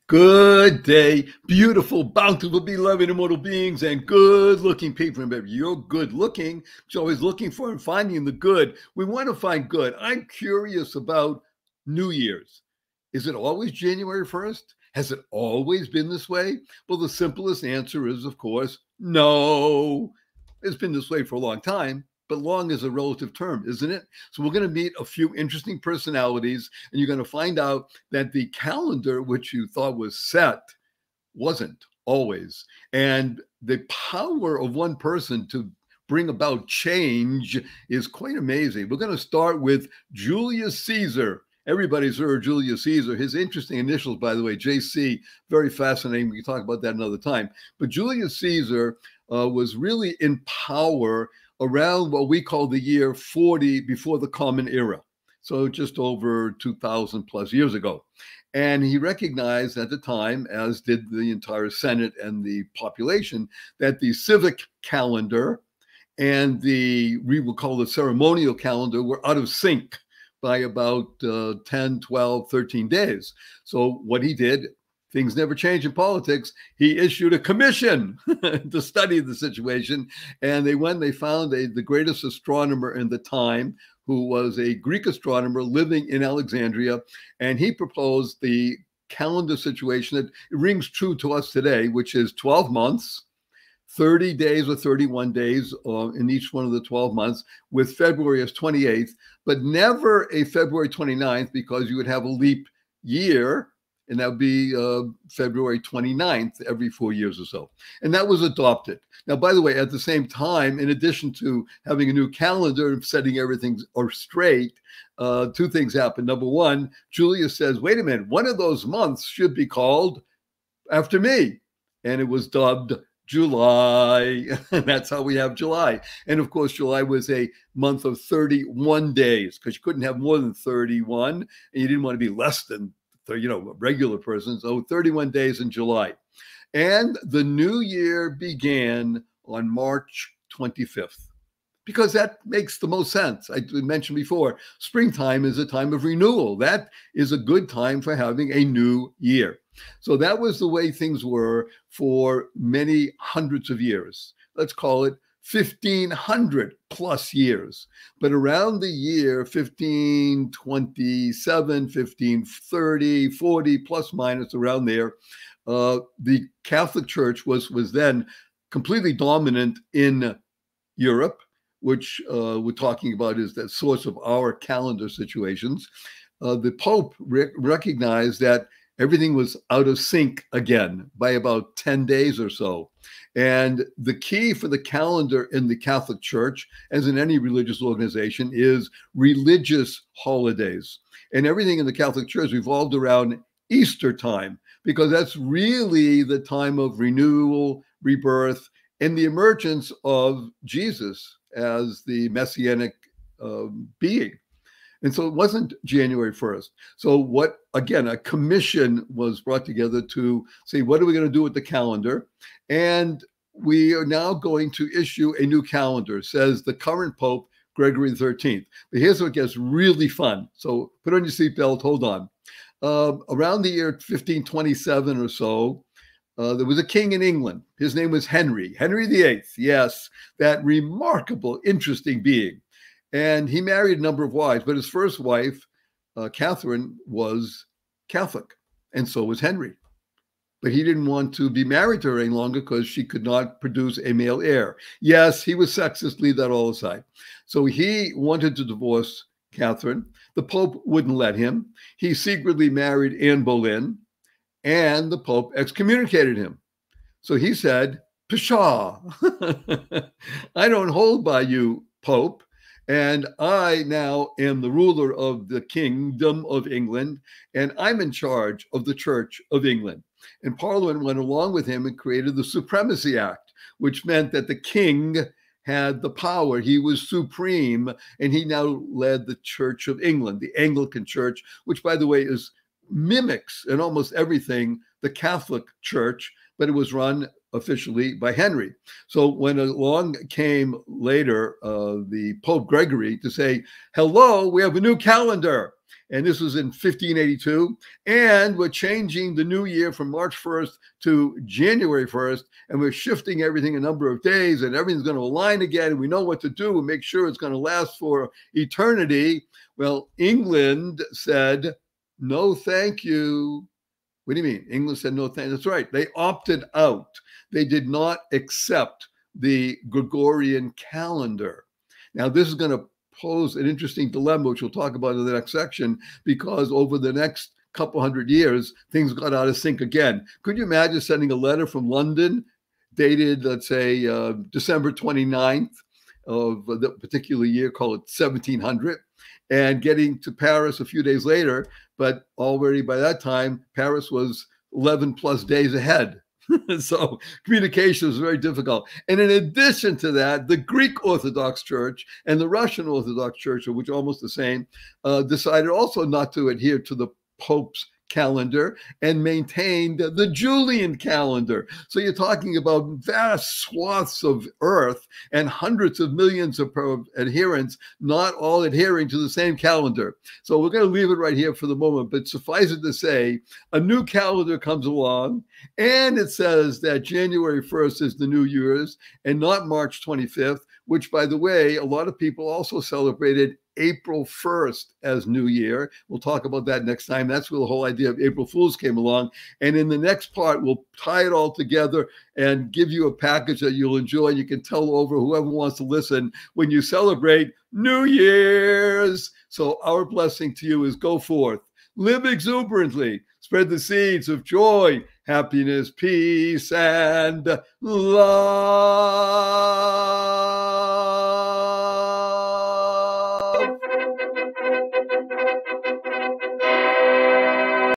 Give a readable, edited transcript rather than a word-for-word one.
Good day, beautiful, bountiful, beloved, immortal beings, and good-looking people. Remember, you're good-looking, so always looking for and finding the good. We want to find good. I'm curious about New Year's. Is it always January 1st? Has it always been this way? Well, the simplest answer is, of course, no. It's been this way for a long time, but long is a relative term, isn't it? So we're going to meet a few interesting personalities, and you're going to find out that the calendar, which you thought was set, wasn't always. And the power of one person to bring about change is quite amazing. We're going to start with Julius Caesar. Everybody's heard Julius Caesar. His interesting initials, by the way, JC, very fascinating. We can talk about that another time. But Julius Caesar was really in power around what we call the year 40 before the Common Era. So just over 2,000 plus years ago. And he recognized at the time, as did the entire Senate and the population, that the civic calendar and we will call the ceremonial calendar were out of sync by about 10, 12, 13 days. So what he did, things never change in politics, he issued a commission to study the situation. And they found the greatest astronomer in the time, who was a Greek astronomer living in Alexandria. And he proposed the calendar situation that rings true to us today, which is 12 months, 30 days or 31 days in each one of the 12 months, with February as 28th, but never a February 29th, because you would have a leap year, and that would be February 29th every 4 years or so. And that was adopted. Now, by the way, at the same time, in addition to having a new calendar and setting everything straight, two things happened. Number one, Julius says, wait a minute, one of those months should be called after me. And it was dubbed July. And that's how we have July. And of course, July was a month of 31 days, because you couldn't have more than 31, and you didn't want to be less than a regular person. So 31 days in July. And the new year began on March 25th, because that makes the most sense. I mentioned before, springtime is a time of renewal. That is a good time for having a new year. So that was the way things were for many hundreds of years. Let's call it 1,500 plus years. But around the year 1527, 1530, 40 plus minus, around there, the Catholic Church was then completely dominant in Europe, which we're talking about is the source of our calendar situations. The Pope recognized that everything was out of sync again by about 10 days or so. And the key for the calendar in the Catholic Church, as in any religious organization, is religious holidays. And everything in the Catholic Church revolved around Easter time, because that's really the time of renewal, rebirth, and the emergence of Jesus as the messianic being. And so it wasn't January 1st. So again, a commission was brought together to say, what are we going to do with the calendar? And we are now going to issue a new calendar, says the current Pope, Gregory XIII. But here's what gets really fun. So put on your seatbelt, hold on. Around the year 1527 or so, there was a king in England. His name was Henry VIII. Yes, that remarkable, interesting being. And he married a number of wives, but his first wife, Catherine, was Catholic, and so was Henry. But he didn't want to be married to her any longer because she could not produce a male heir. Yes, he was sexist, leave that all aside. So he wanted to divorce Catherine. The Pope wouldn't let him. He secretly married Anne Boleyn, and the Pope excommunicated him. So he said, pshaw, I don't hold by you, Pope. And I now am the ruler of the Kingdom of England, and I'm in charge of the Church of England. And Parliament went along with him and created the Supremacy Act, which meant that the king had the power. He was supreme, and he now led the Church of England, the Anglican Church, which, by the way, mimics in almost everything the Catholic Church, but it was run officially by Henry. So when along came later the Pope Gregory to say, hello, we have a new calendar. And this was in 1582. And we're changing the new year from March 1st to January 1st. And we're shifting everything a number of days, and everything's going to align again. And we know what to do and make sure it's going to last for eternity. Well, England said, no, thank you. What do you mean? England said no, thank you. That's right. They opted out. They did not accept the Gregorian calendar. Now, this is going to pose an interesting dilemma, which we'll talk about in the next section, because over the next couple hundred years, things got out of sync again. Could you imagine sending a letter from London dated, let's say, December 29th of the particular year, call it 1700, and getting to Paris a few days later, but already by that time, Paris was 11 plus days ahead. So communication was very difficult. And in addition to that, the Greek Orthodox Church and the Russian Orthodox Church, which are almost the same, decided also not to adhere to the Pope's calendar and maintained the Julian calendar. So you're talking about vast swaths of earth and hundreds of millions of adherents not all adhering to the same calendar. So we're going to leave it right here for the moment, but suffice it to say, a new calendar comes along and it says that January 1st is the New Year's and not March 25th, which, by the way, a lot of people also celebrated April 1st as New Year. We'll talk about that next time. That's where the whole idea of April Fools came along. And in the next part, we'll tie it all together and give you a package that you'll enjoy. You can tell over whoever wants to listen when you celebrate New Year's. So our blessing to you is go forth, live exuberantly, spread the seeds of joy, happiness, peace, and love.